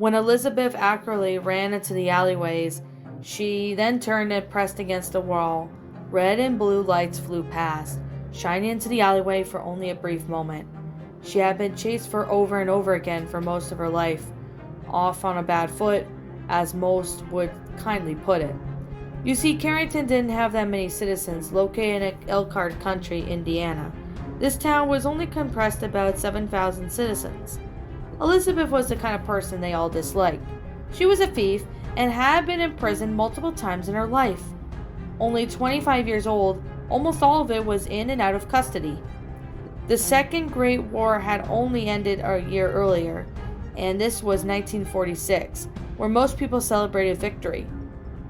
When Elizabeth accurately ran into the alleyways, she then turned and pressed against the wall. Red and blue lights flew past, shining into the alleyway for only a brief moment. She had been chased for over and over again for most of her life, off on a bad foot, as most would kindly put it. You see, Carrington didn't have that many citizens, located in Elkhart Country, Indiana. This town was only compressed about 7,000 citizens. Elizabeth was the kind of person they all disliked. She was a thief and had been in prison multiple times in her life. Only 25 years old, almost all of it was in and out of custody. The Second Great War had only ended a year earlier, and this was 1946, where most people celebrated victory.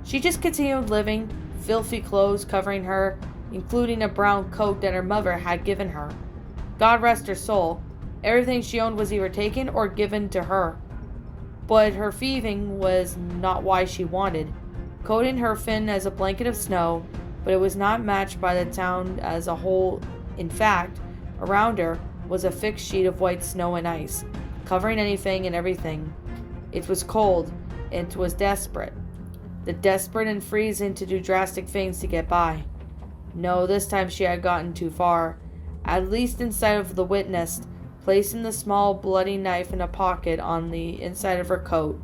She just continued living, filthy clothes covering her, including a brown coat that her mother had given her. God rest her soul, everything she owned was either taken or given to her. But her thieving was not why she wanted, coating her thin as a blanket of snow, but it was not matched by the town as a whole. In fact, around her was a thick sheet of white snow and ice, covering anything and everything. It was cold, and it was desperate. The desperate and freezing to do drastic things to get by. No, this time she had gotten too far, at least in sight of the witness, placing the small bloody knife in a pocket on the inside of her coat.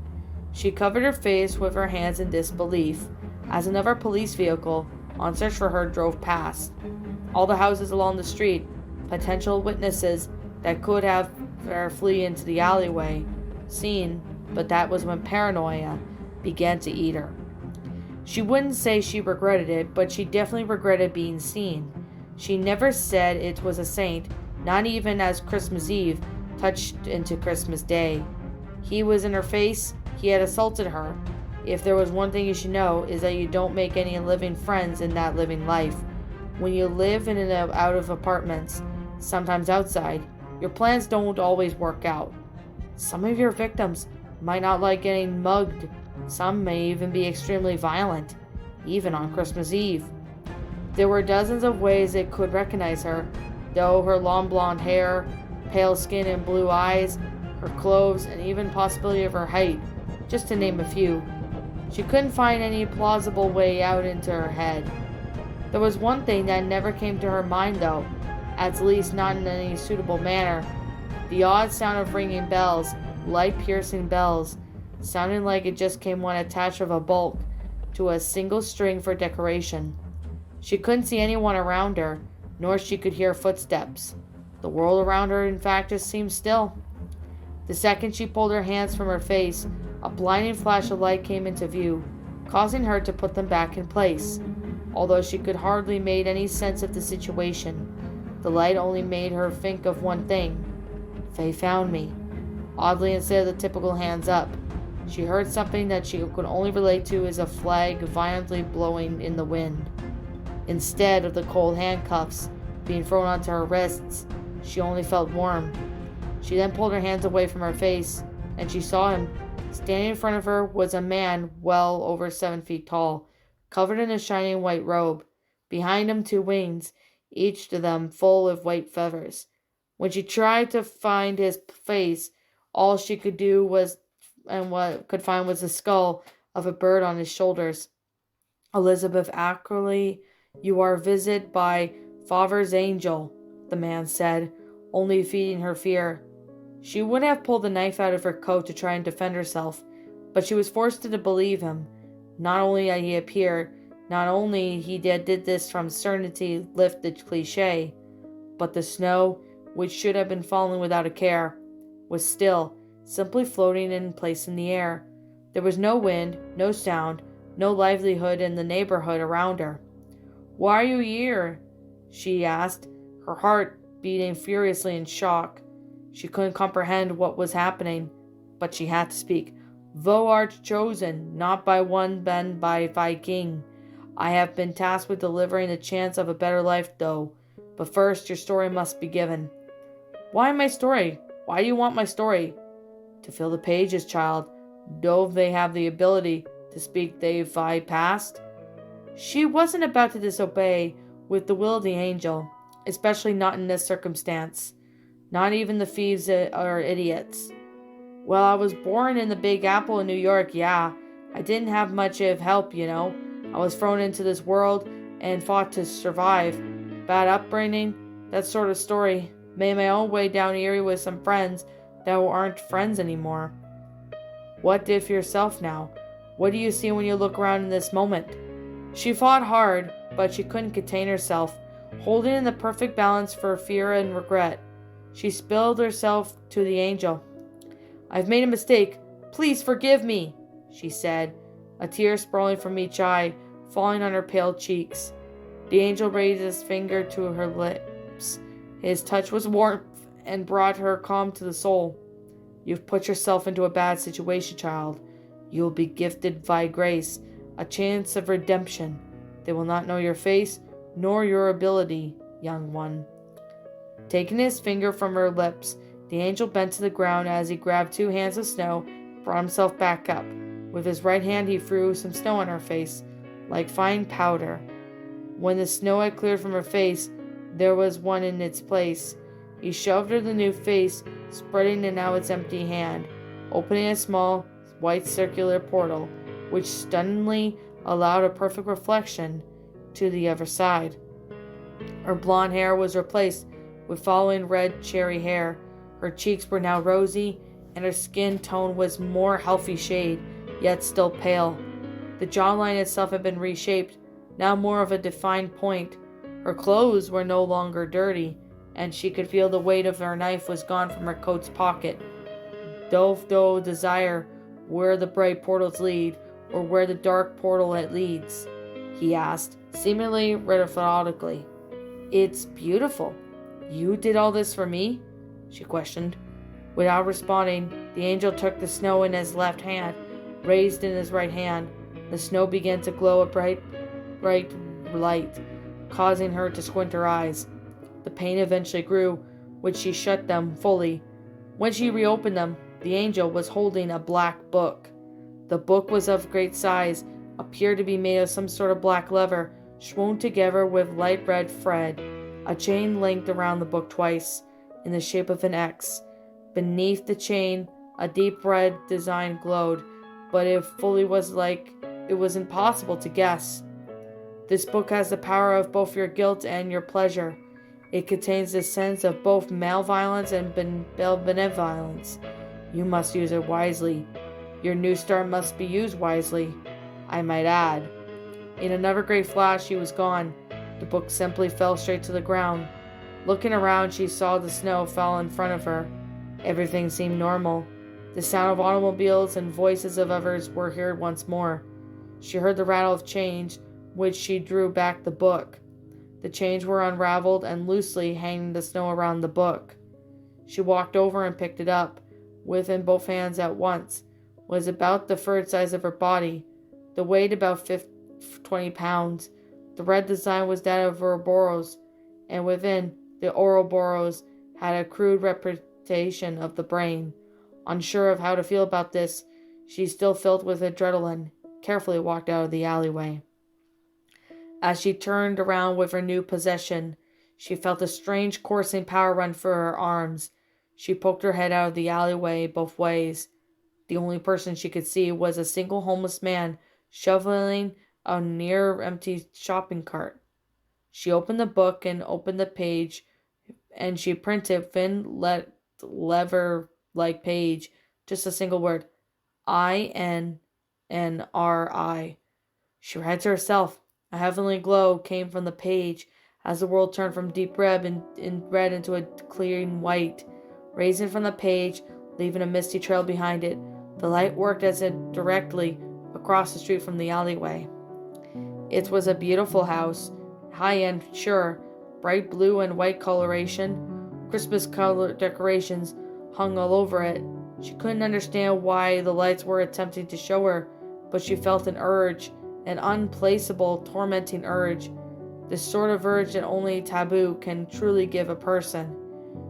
She covered her face with her hands in disbelief, as another police vehicle, on search for her, drove past. All the houses along the street, potential witnesses that could have her flee into the alleyway, seen, but that was when paranoia began to eat her. She wouldn't say she regretted it, but she definitely regretted being seen. She never said it was a saint, not even as Christmas Eve touched into Christmas Day. He was in her face, he had assaulted her. If there was one thing you should know, is that you don't make any living friends in that living life. When you live in and out of apartments, sometimes outside, your plans don't always work out. Some of your victims might not like getting mugged. Some may even be extremely violent, even on Christmas Eve. There were dozens of ways it could recognize her, though her long blonde hair, pale skin and blue eyes, her clothes, and even possibility of her height, just to name a few. She couldn't find any plausible way out into her head. There was one thing that never came to her mind though, at least not in any suitable manner. The odd sound of ringing bells, light-piercing bells, sounding like it just came when attached with a bolt to a single string for decoration. She couldn't see anyone around her, nor she could hear footsteps. The world around her, in fact, just seemed still. The second she pulled her hands from her face, a blinding flash of light came into view, causing her to put them back in place. Although she could hardly make any sense of the situation, the light only made her think of one thing. They found me. Oddly, instead of the typical hands up, she heard something that she could only relate to as a flag violently blowing in the wind. Instead of the cold handcuffs being thrown onto her wrists, she only felt warm. She then pulled her hands away from her face, and she saw him. Standing in front of her was a man well over 7 feet tall, covered in a shining white robe. Behind him 2 wings, each of them full of white feathers. When she tried to find his face, all she could do was, and what could find was the skull of a bird on his shoulders. Elizabeth Ackerley, you are visited by Father's angel, the man said, only feeding her fear. She would have pulled the knife out of her coat to try and defend herself, but she was forced to believe him. Not only had he appeared, not only he did this from certainty lift the cliche, but the snow, which should have been falling without a care, was still, simply floating in place in the air. There was no wind, no sound, no livelihood in the neighborhood around her. "Why are you here?" she asked, her heart beating furiously in shock. She couldn't comprehend what was happening, but she had to speak. "Thou art chosen, not by one but by thy king. I have been tasked with delivering the chance of a better life, though. But first, your story must be given." "Why my story? Why do you want my story?" "To fill the pages, child. Though they have the ability to speak thy past." She wasn't about to disobey with the will of the angel, especially not in this circumstance. Not even the thieves are idiots. Well, I was born in the Big Apple in New York, yeah. I didn't have much of help, you know. I was thrown into this world and fought to survive. Bad upbringing, that sort of story. Made my own way down Erie with some friends that aren't friends anymore. What did for yourself now? What do you see when you look around in this moment? She fought hard, but she couldn't contain herself, holding in the perfect balance for fear and regret. She spilled herself to the angel. I've made a mistake. Please forgive me, she said, a tear sprawling from each eye, falling on her pale cheeks. The angel raised his finger to her lips. His touch was warmth and brought her calm to the soul. You've put yourself into a bad situation, child. You will be gifted by grace, a chance of redemption. They will not know your face, nor your ability, young one. Taking his finger from her lips, the angel bent to the ground as he grabbed 2 hands of snow, brought himself back up. With his right hand he threw some snow on her face, like fine powder. When the snow had cleared from her face, there was one in its place. He shoved her the new face, spreading it out its empty hand, opening a small, white circular portal, which stunningly allowed a perfect reflection to the other side. Her blonde hair was replaced with following red cherry hair. Her cheeks were now rosy, and her skin tone was more healthy shade, yet still pale. The jawline itself had been reshaped, now more of a defined point. Her clothes were no longer dirty, and she could feel the weight of her knife was gone from her coat's pocket. Doth desire where the bright portals lead, or where the dark portal it leads? He asked, seemingly rhetorically. It's beautiful. You did all this for me? She questioned. Without responding, the angel took the snow in his left hand, raised in his right hand. The snow began to glow a bright light, causing her to squint her eyes. The pain eventually grew, when she shut them fully. When she reopened them, the angel was holding a black book. The book was of great size, appeared to be made of some sort of black leather, sewn together with light red thread. A chain linked around the book twice, in the shape of an X. Beneath the chain, a deep red design glowed, but it fully was like it was impossible to guess. This book has the power of both your guilt and your pleasure. It contains the sense of both malevolence and benevolence. You must use it wisely. Your new start must be used wisely, I might add. In another great flash, she was gone. The book simply fell straight to the ground. Looking around, she saw the snow fall in front of her. Everything seemed normal. The sound of automobiles and voices of others were heard once more. She heard the rattle of chains, which she drew back the book. The chains were unraveled and loosely hanging the snow around the book. She walked over and picked it up, with in both hands at once. It was about the third size of her body. The weight about 20 pounds. The red design was that of Ouroboros, and within, the Ouroboros had a crude representation of the brain. Unsure of how to feel about this, she still filled with adrenaline, carefully walked out of the alleyway. As she turned around with her new possession, she felt a strange coursing power run through her arms. She poked her head out of the alleyway both ways. The only person she could see was a single homeless man shoveling a near-empty shopping cart. She opened the book and opened the page, and she printed thin lever-like page, just a single word, INNRI. She read to herself. A heavenly glow came from the page as the world turned from deep red into a clean white. Raising from the page, leaving a misty trail behind it, the light worked as it directly across the street from the alleyway. It was a beautiful house, high-end, sure, bright blue and white coloration. Christmas color decorations hung all over it. She couldn't understand why the lights were attempting to show her, but she felt an urge, an unplaceable, tormenting urge, the sort of urge that only taboo can truly give a person.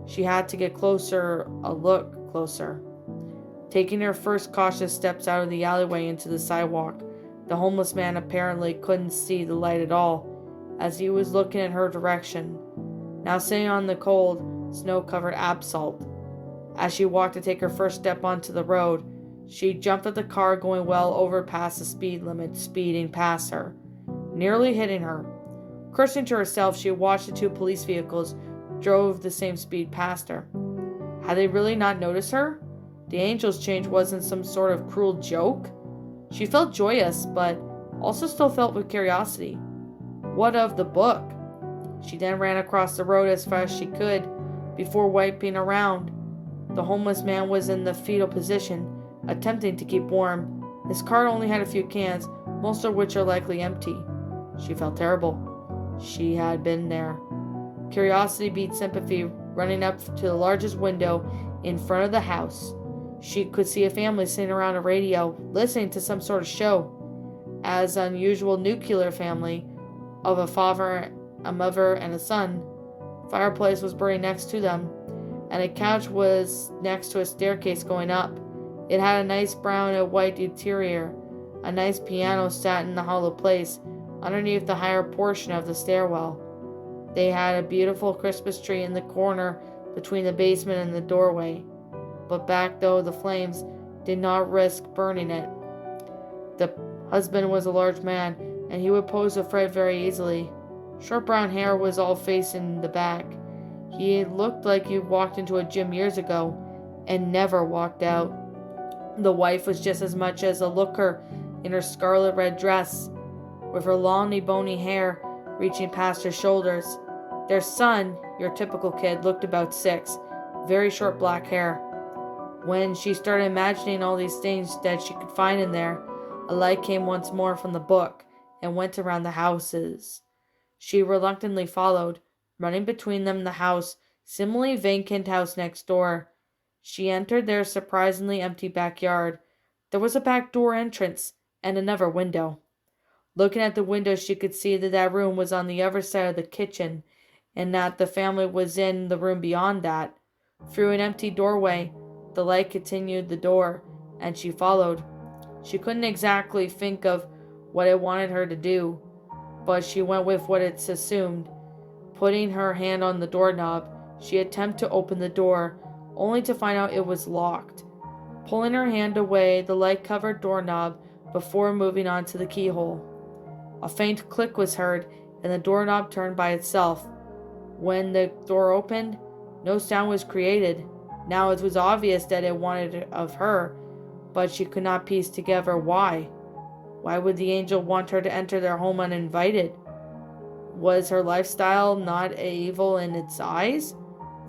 She had to get closer, a look closer. Taking her first cautious steps out of the alleyway into the sidewalk, the homeless man apparently couldn't see the light at all, as he was looking in her direction. Now sitting on the cold, snow-covered asphalt, As she walked to take her first step onto the road, she jumped at the car going well over past the speed limit, speeding past her, nearly hitting her. Cursing to herself, she watched the two police vehicles drove the same speed past her. Had they really not noticed her? The angel's change wasn't some sort of cruel joke. She felt joyous, but also still felt with curiosity. What of the book? She then ran across the road as fast as she could before wiping around. The homeless man was in the fetal position, attempting to keep warm. His cart only had a few cans, most of which are likely empty. She felt terrible. She had been there. Curiosity beat sympathy, running up to the largest window in front of the house. She could see a family sitting around a radio, listening to some sort of show. As unusual nuclear family of a father, a mother, and a son. Fireplace was burning next to them, and a couch was next to a staircase going up. It had a nice brown and white interior. A nice piano sat in the hollow place underneath the higher portion of the stairwell. They had a beautiful Christmas tree in the corner between the basement and the doorway, but back though the flames did not risk burning it. The husband was a large man, and he would pose a threat very easily. Short brown hair was all facing the back. He looked like he walked into a gym years ago and never walked out. The wife was just as much as a looker in her scarlet red dress, with her long bony hair reaching past her shoulders. Their son, your typical kid, looked about 6, very short black hair. When she started imagining all these things that she could find in there, a light came once more from the book and went around the houses. She reluctantly followed, running between them the house, similarly vacant house next door. She entered their surprisingly empty backyard. There was a back door entrance and another window. Looking at the window, she could see that that room was on the other side of the kitchen, and that the family was in the room beyond that. Through an empty doorway, the light continued the door, and she followed. She couldn't exactly think of what it wanted her to do, but she went with what it assumed. Putting her hand on the doorknob, she attempted to open the door, only to find out it was locked. Pulling her hand away, the light-covered doorknob before moving on to the keyhole. A faint click was heard, and the doorknob turned by itself. When the door opened, no sound was created. Now it was obvious that it wanted it of her, but she could not piece together why. Why would the angel want her to enter their home uninvited? Was her lifestyle not evil in its eyes?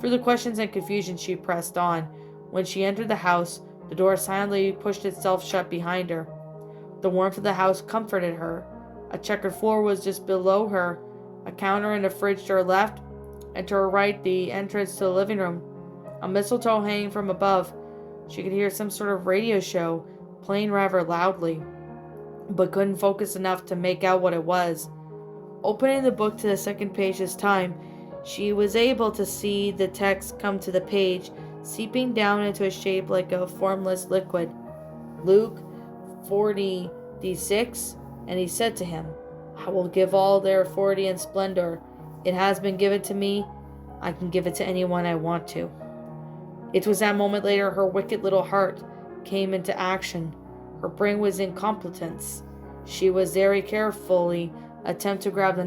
Through the questions and confusion she pressed on. When she entered the house, the door silently pushed itself shut behind her. The warmth of the house comforted her. A checkered floor was just below her, a counter and a fridge to her left, and to her right the entrance to the living room. A mistletoe hanging from above. She could hear some sort of radio show playing rather loudly, but couldn't focus enough to make out what it was. Opening the book to the second page this time, she was able to see the text come to the page, seeping down into a shape like a formless liquid. Luke 40:6, and he said to him, I will give all their authority and splendor. It has been given to me. I can give it to anyone I want to. It was that moment later her wicked little heart came into action. Her brain was in completence. She was very carefully attempt to grab the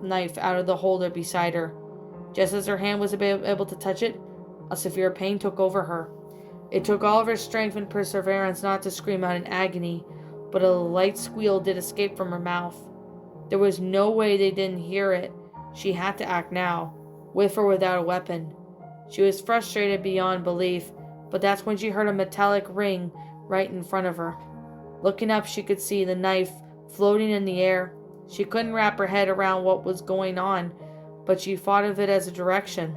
knife out of the holder beside her. Just as her hand was able to touch it, a severe pain took over her. It took all of her strength and perseverance not to scream out in agony, but a light squeal did escape from her mouth. There was no way they didn't hear it. She had to act now, with or without a weapon. She was frustrated beyond belief, but that's when she heard a metallic ring right in front of her. Looking up, she could see the knife floating in the air. She couldn't wrap her head around what was going on, but she thought of it as a direction.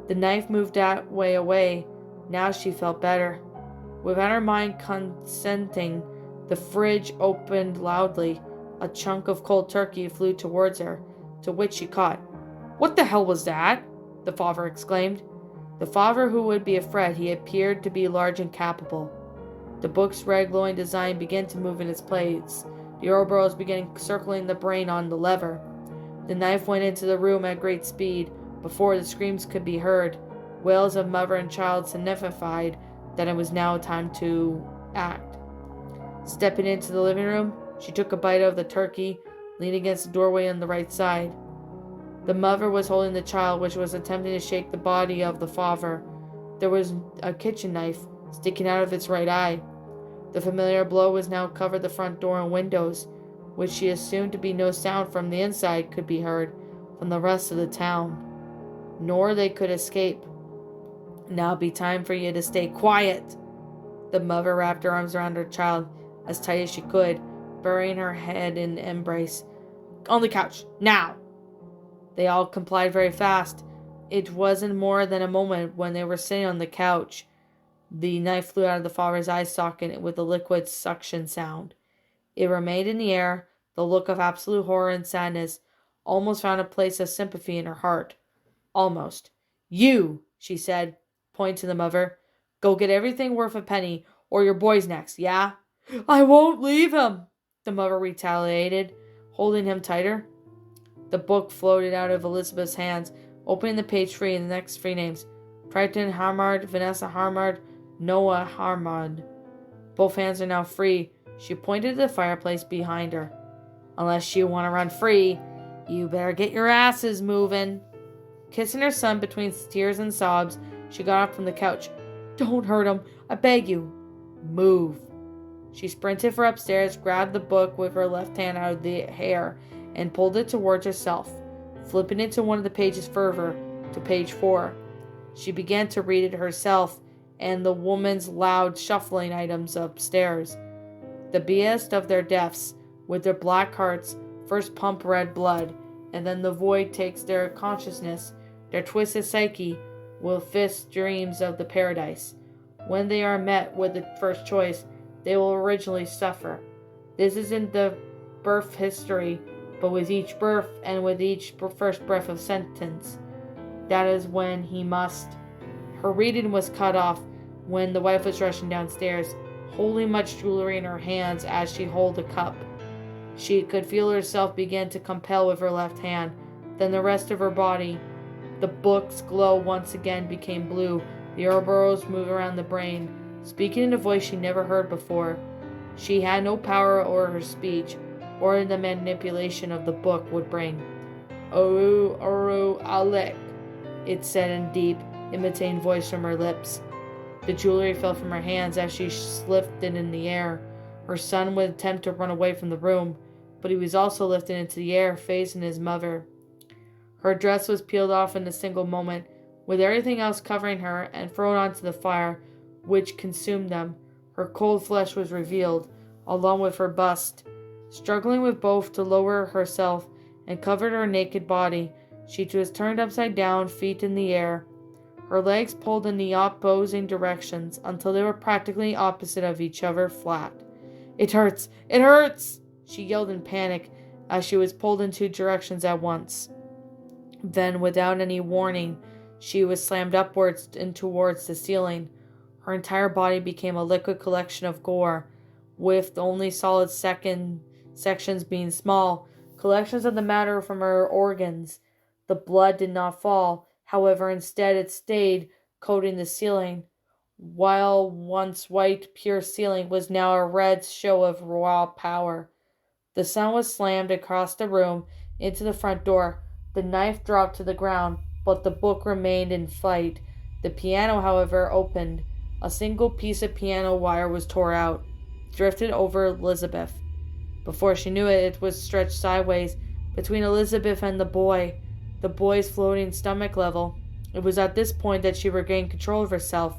The knife moved that way away. Now she felt better. Without her mind consenting, the fridge opened loudly. A chunk of cold turkey flew towards her, to which she caught. What the hell was that? The father exclaimed. The father who would be afraid, he appeared to be large and capable. The book's red glowing design began to move in its place. The Ouroboros began circling the brain on the lever. The knife went into the room at great speed, before the screams could be heard. Wails of mother and child signified that it was now time to act. Stepping into the living room, she took a bite of the turkey, leaned against the doorway on the right side. The mother was holding the child, which was attempting to shake the body of the father. There was a kitchen knife sticking out of its right eye. The familiar blow was now covered the front door and windows, which she assumed to be no sound from the inside could be heard from the rest of the town, nor they could escape. Now be time for you to stay quiet. The mother wrapped her arms around her child as tight as she could, burying her head in the embrace. On the couch, now! They all complied very fast. It wasn't more than a moment when they were sitting on the couch. The knife flew out of the father's eye socket with a liquid suction sound. It remained in the air. The look of absolute horror and sadness almost found a place of sympathy in her heart. Almost. You, she said, pointing to the mother. Go get everything worth a penny, or your boy's next, yeah? I won't leave him, the mother retaliated, holding him tighter. The book floated out of Elizabeth's hands, opening the page free and the next three names. Triton Harmard, Vanessa Harmard, Noah Harmard. Both hands are now free. She pointed to the fireplace behind her. Unless you want to run free, you better get your asses moving. Kissing her son between tears and sobs, she got up from the couch. Don't hurt him, I beg you. Move. She sprinted for upstairs, grabbed the book with her left hand out of the hair, and pulled it towards herself, flipping it to one of the pages further, to page 4. She began to read it herself, and the woman's loud shuffling items upstairs. The beast of their deaths, with their black hearts, first pump red blood, and then the void takes their consciousness, their twisted psyche, will fist dreams of the paradise. When they are met with the first choice, they will originally suffer. This isn't the birth history, but with each birth and with each first breath of sentence, that is when he must. Her reading was cut off when the wife was rushing downstairs, holding much jewelry in her hands as she held a cup. She could feel herself begin to compel with her left hand, then the rest of her body. The book's glow once again became blue. The Ouroboros moved around the brain, speaking in a voice she never heard before. She had no power over her speech, or the manipulation of the book would bring. Oru Alek, it said in deep, imitating voice from her lips. The jewelry fell from her hands as she lifted it in the air. Her son would attempt to run away from the room, but he was also lifted into the air, facing his mother. Her dress was peeled off in a single moment, with everything else covering her, and thrown onto the fire, which consumed them. Her cold flesh was revealed, along with her bust. Struggling with both to lower herself and cover her naked body, she was turned upside down, feet in the air. Her legs pulled in the opposing directions until they were practically opposite of each other, flat. It hurts! It hurts! She yelled in panic as she was pulled in two directions at once. Then, without any warning, she was slammed upwards and towards the ceiling. Her entire body became a liquid collection of gore, with only solid sections being small, collections of the matter from her organs. The blood did not fall, however, instead it stayed, coating the ceiling, while once white, pure ceiling was now a red show of raw power. The sun was slammed across the room into the front door. The knife dropped to the ground, but the book remained in flight. The piano, however, opened. A single piece of piano wire was torn out, drifted over Elizabeth. Before she knew it, it was stretched sideways between Elizabeth and the boy's floating stomach level. It was at this point that she regained control of herself,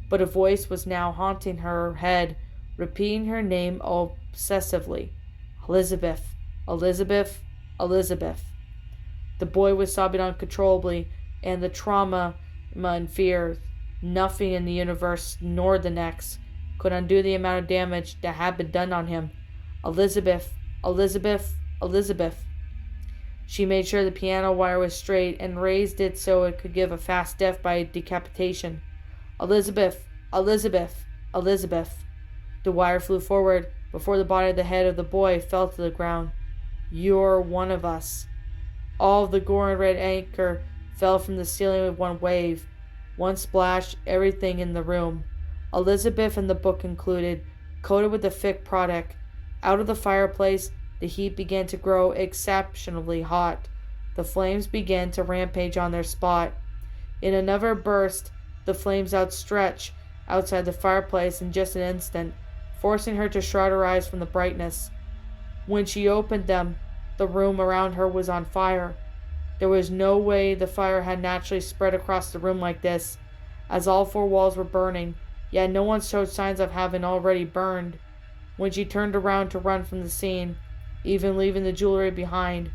but a voice was now haunting her head, repeating her name obsessively. Elizabeth, Elizabeth, Elizabeth. The boy was sobbing uncontrollably, and the trauma and fear, nothing in the universe nor the next, could undo the amount of damage that had been done on him. Elizabeth, Elizabeth, Elizabeth. She made sure the piano wire was straight and raised it so it could give a fast death by decapitation. Elizabeth, Elizabeth, Elizabeth. The wire flew forward before the body of the head of the boy fell to the ground. You're one of us. All of the gore and red anchor fell from the ceiling with one wave. One splash, everything in the room, Elizabeth and the book included, coated with the thick product. Out of the fireplace, the heat began to grow exceptionally hot. The flames began to rampage on their spot. In another burst, the flames outstretched outside the fireplace in just an instant, forcing her to shroud her eyes from the brightness. When she opened them, the room around her was on fire. There was no way the fire had naturally spread across the room like this, as all four walls were burning, yet no one showed signs of having already burned. When she turned around to run from the scene, even leaving the jewelry behind,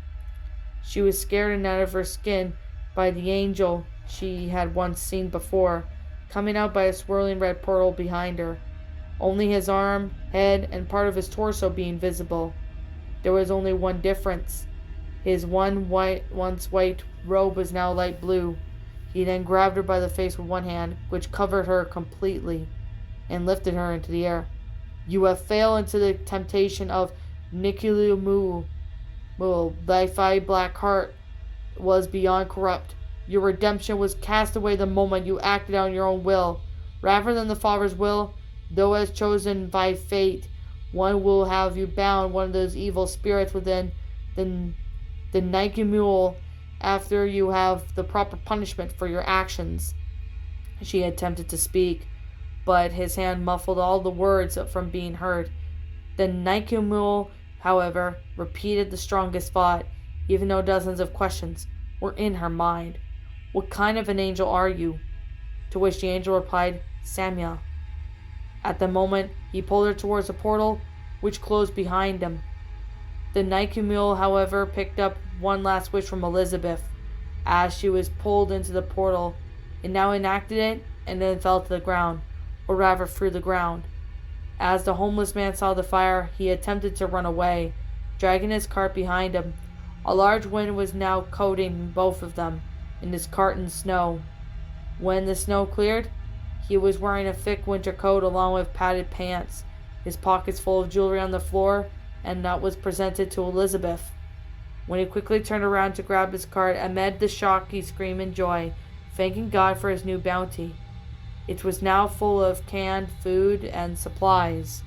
she was scared and out of her skin by the angel she had once seen before, coming out by a swirling red portal behind her, only his arm, head, and part of his torso being visible. There was only one difference. His once white robe was now light blue. He then grabbed her by the face with one hand, which covered her completely, and lifted her into the air. "You have failed into the temptation of Nikilumu. Thy fiery black heart was beyond corrupt. Your redemption was cast away the moment you acted on your own will. Rather than the Father's will, though as chosen by fate, one will have you bound one of those evil spirits within the Nike Mule after you have the proper punishment for your actions." She attempted to speak, but his hand muffled all the words from being heard. The Nike Mule, however, repeated the strongest thought, even though dozens of questions were in her mind. "What kind of an angel are you?" To which the angel replied, "Samuel." At the moment, he pulled her towards the portal, which closed behind him. The Nike Mule, however, picked up one last wish from Elizabeth. As she was pulled into the portal, it now enacted it and then fell to the ground, or rather through the ground. As the homeless man saw the fire, he attempted to run away, dragging his cart behind him. A large wind was now coating both of them, and his cart in snow. When the snow cleared, he was wearing a thick winter coat along with padded pants, his pockets full of jewelry on the floor, and that was presented to Elizabeth. When he quickly turned around to grab his cart, amid the shock he screamed in joy, thanking God for his new bounty. It was now full of canned food and supplies.